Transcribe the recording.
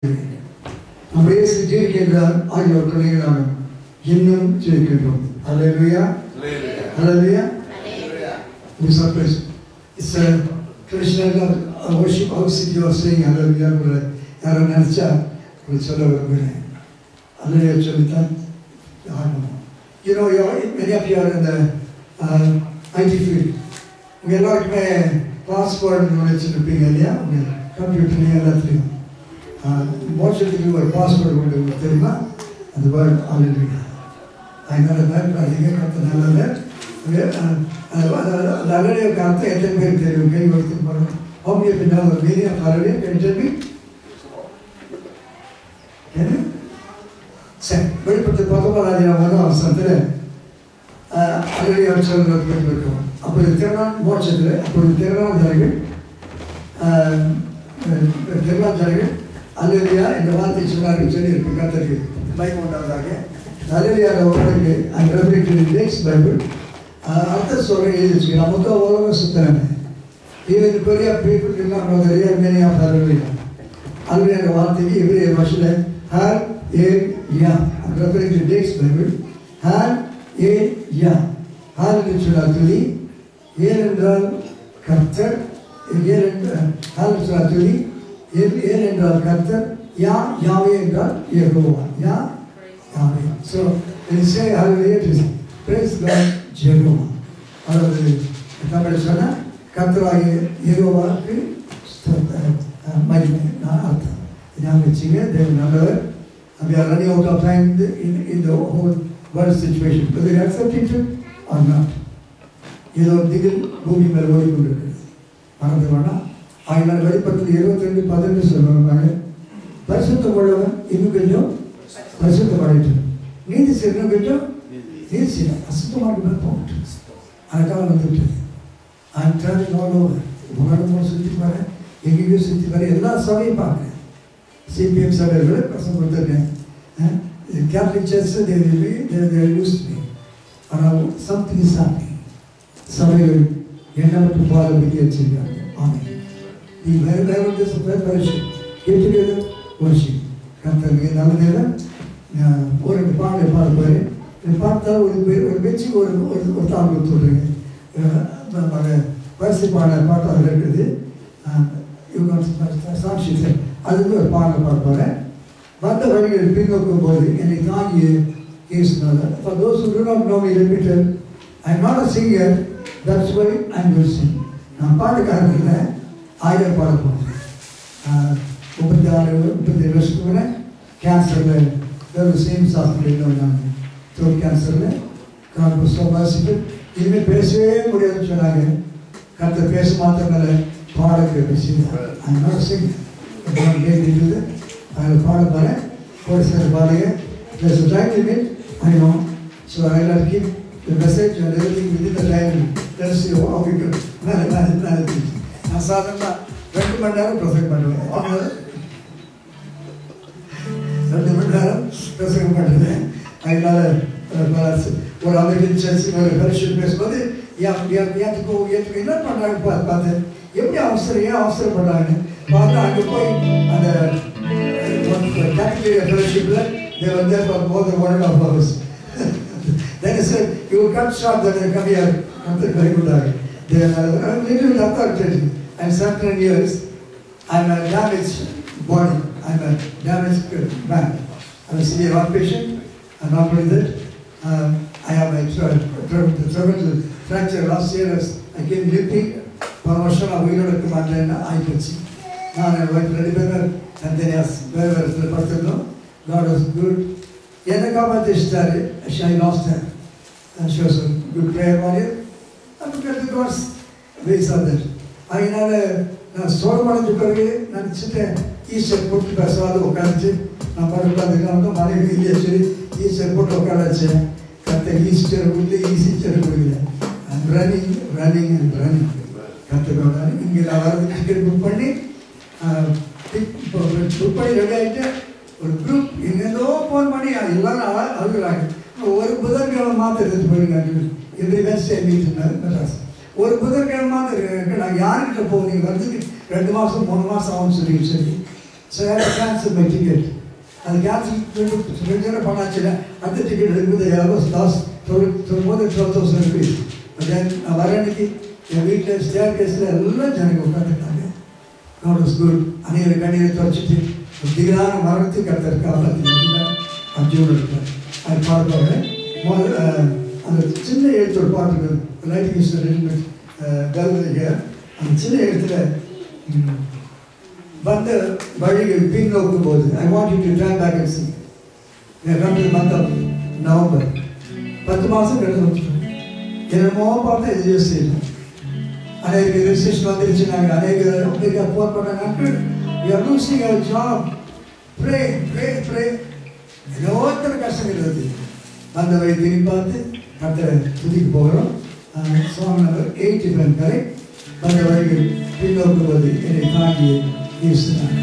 நம்ம இயேசு ஜீவிக்கின்றார் ஆகியோர் துணைகளாக இன்னும் ஜீவிக்கின்றோம். Hallelujah. Hallelujah. We surprise. It's a traditional worship house. You are saying hallelujah. யாரை நினைச்சா சொல்ல விரும்புகிறேன். Hallelujah சொல்லித்தான் ஆகணும். You know, many of you are in the IT field. உங்க எல்லாருக்குமே பாஸ்வேர்டு நினைச்சிருப்பீங்க இல்லையா? உங்க கம்ப்யூட்டர்லையும் எல்லாத்துலையும் மோட்சத்துக்கு ஒரு பாஸ்வேர்டு கொண்டு தெரியுமா? அந்த வேர்டு ஆல்ரெடி அதனால அதிக கருத்து நல்லது. அந்த அலுவலக கருத்தை எத்தனை பேர் தெரியும்? கை ஒருத்தி பாருங்க. அவங்க பின்னால் ஒரு மீடியா அலுவலக கெஞ்சபி சரி வெளிப்பட்டு 19 வருஷத்தில் அலுவலக சொல்றது இருக்கும். அப்படி திருநாள் மோட்சத்தில் அப்படி திருநாள் ஜனங்கள் அல்லேலூயா இந்த வார்த்தை சொன்னார்கள் சொல்லி இருக்கு. கர்த்தருக்கு மகிமை உண்டாவதாக. அல்லேலூயா உங்களுக்கு அந்த ரெஃபரன்ஸ் டெக்ஸ்ட் பைபிள் அர்த்தம் சொல்ற எழுதிச்சு. நான் மொத்தம் உலகம் சுத்தனேன். ஈவன் பெரிய பீப்புள் எல்லாம் நிறைய many of அல்லேலூயா அல்லேலூயா வார்த்தைக்கு இவரே வருஷல ஹர் ஏ யா ரெஃபரன்ஸ் டெக்ஸ்ட் பைபிள் ஹர் ஏ யா ஹர் என்று சொல்லி ஏனென்றால் கர்த்தர் ஏன் என்றால் கர்த்தர் யாவே என்றால் யெகோவா யாவே. So when you say hallelujah, it is praise God Jehovah. அதாவது தமிழ் சொன்னா கர்த்தராகிய யெகோவாவுக்கு மகிமை அர்த்தம். ஞாபகம் வச்சுங்க. தேவன் நல்லவர். We are running out of time in the whole world situation. Whether you accept it or not. ஏதோ திகில் பூமி மேல் ஓடிக்கொண்டிருக்கிறது. மறந்து வேணாம். அதனால் வெளிப்பட்டது 22:18 சொல்லுவாங்க. பரிசுத்தம் உள்ளவன் இன்னும் கொஞ்சம் பரிசுத்தம் அடையட்டும். நீதி செய்யணும் கொஞ்சம் நீதி செய்யணும். அசுத்தமாக போகட்டும். அதுக்காக வந்துவிட்டது. I'm traveling all over. உலகம் சுற்றி வரேன், எங்கேயும் சுற்றி வரேன், எல்லா சபையும் பார்க்குறேன். சிபிஎம் சபைகளை பசங்க கொடுத்துருக்கேன். Catholic church they used me. ஆனால் something is happening. சபைகள் எண்ணப்பட்டு பாத பற்றி வச்சிருக்காங்க. ஆமாம். The very this preparation. Get together, worship. கர்த்தருக்கு நல்ல நேரம் ஒரு பாடலை பாடுவார். பார்த்தா ஒரு பெச்சு ஒரு தாள் கொடுத்துட்றீங்க. வரிசை பாடலை பாட்டு அதில் இருக்குது. இவங்க சாட்சி அதுக்கு ஒரு பாடலை பாடுவார். வந்த வழிகள் பின்னோக்கும் போது என்னை தாங்கிய கேசுனால for those who do not know me repeated, I am not a singer, that's why I am going to sing. நான் பாட்டுக்காரன் இல்லை, ஆயிரம் பாட போகிறேன். 36-37 வருஷத்துக்கு முன்னே கேன்சரில் வேறு சேம்ஸ் ஹாஸ்பிட்டலில் வந்தாங்க. த்ரோட் கேன்சரில் கார்பஸ் சோமாசிட்டு இனிமேல் பேசவே முடியாதுன்னு சொன்னாங்க. கருத்தை பேச மாத்திரனால பாடக்கு பேசினாங்க. அதனால சிங் கேட்டுட்டு அதில் பாட போகிறேன். ஒரு சில பாருங்க. There's a time limit, I know, so I will keep the message and everything within the time. Let's see how we can manage it. நான் சாதாரணமாக 2 மணி நேரம் பிரசங்கம் பண்ணுவேன். 2 மணி நேரம் பிரசங்கம் பண்ணுவேன். அதனால் ஒரு அமெரிக்கன் சர்ச் ஒரு ஃபெலோஷிப் பேசும்போது ஏற்றுக்கோ என்ன பண்ணுறாங்க பார்த்தேன். எப்படி ஏன் அவசரப்படுறாங்க பார்த்தா அங்கே போய் அந்த category ஃபெலோஷிப்பில் they were there for more than 1.5 hours. Then he said, you will cut short, then they come here. Something very good. They are a little bit authoritative. I'm 17 years. I'm a damaged body. I'm a damaged man. I'm a severe heart patient. And not only that, I have a traumatic fracture last year. I came limping. Promotion of wheelchair command and I could see. Now I went to the and then yes, wherever the person God was good. I lost her. And she was a good prayer warrior. And look at the God's ways of that. அதனால நான் சோழமடைஞ்ச பிறகு நினச்சிட்டேன் Easter போட்டு பேசுவாது உட்காந்துச்சு. நான் பாட்டு உட்காந்துக்கலாம் மனைவி இல்லையா சரி ஈஸ்டர் போட்டு உட்கார வச்சேன். கத்த ஈஸ்டர் கொடுத்து ஈஸ்டர் கொடுக்கல. ரன்னிங் கற்றுக்கோங்க. இங்கே நான் வரது டிக்கெட் புக் பண்ணி ரெடி ஆகிட்டு ஒரு குரூப் எங்கேருந்தோ ஃபோன் பண்ணி எல்லாரும் அழுகுறாங்க. ஒரு புதன்கிழமை மாத்திரம் எடுத்து போயிருக்காங்க. எவ்ரி வென்ஸ்டே மீட்டினார் மெட்ராஸ். ஒரு புதன்கிழமை மாத்திரம் நாங்கள் யாருக்கிட்ட போவோம்? நீங்கள் வரதுக்கு 2 மாதம் 3 மாதம் ஆகும்னு சொல்லி So I had to cancel my ticket. And the cancel பண்ணாச்சுன்னா அடுத்த டிக்கெட் எடுக்கும்போது more than 12,000 rupees. But then நான் வர அன்னைக்கு என் வீட்டில் ஸ்டேர் கேஸில் எல்லாம் ஜனங்க உட்காந்துருக்காங்க. God was good. அநேக கண்ணீரை துடைச்சிட்டு திகழான மரணத்தை கருத்தர் காப்பாற்றினாங்க. அர்ஜுன் இருக்கார். அது பார்ப்பாங்க. அந்த சின்ன எழுத்தோட பாட்டு ரைட்டிங் இஸ் கல்விங்க அந்த சின்ன எழுத்தில் வந்த வழிகள் பின்னோக்கும் போது I want you to turn back and see come to the month of November 10 மாதம் கடந்து வந்துட்டோம். என்னமோ பார்த்தா இது செய்யணும். அநேக ரெஜிஸ்ட்ரேஷன் வந்துருச்சு. நாங்கள் அநேக ஃபோன் பண்ணாங்க. We are losing our job. Pray. எத்தனை கஷ்டங்கள் வருது. அந்த வழி திரும்பி பார்த்து கர்த்தரை துதிக்கு போகிறோம். Song number 85 correct. அந்த வழிகள் பின்னோக்கும் போது என்னை தாங்கி வீசினாங்க.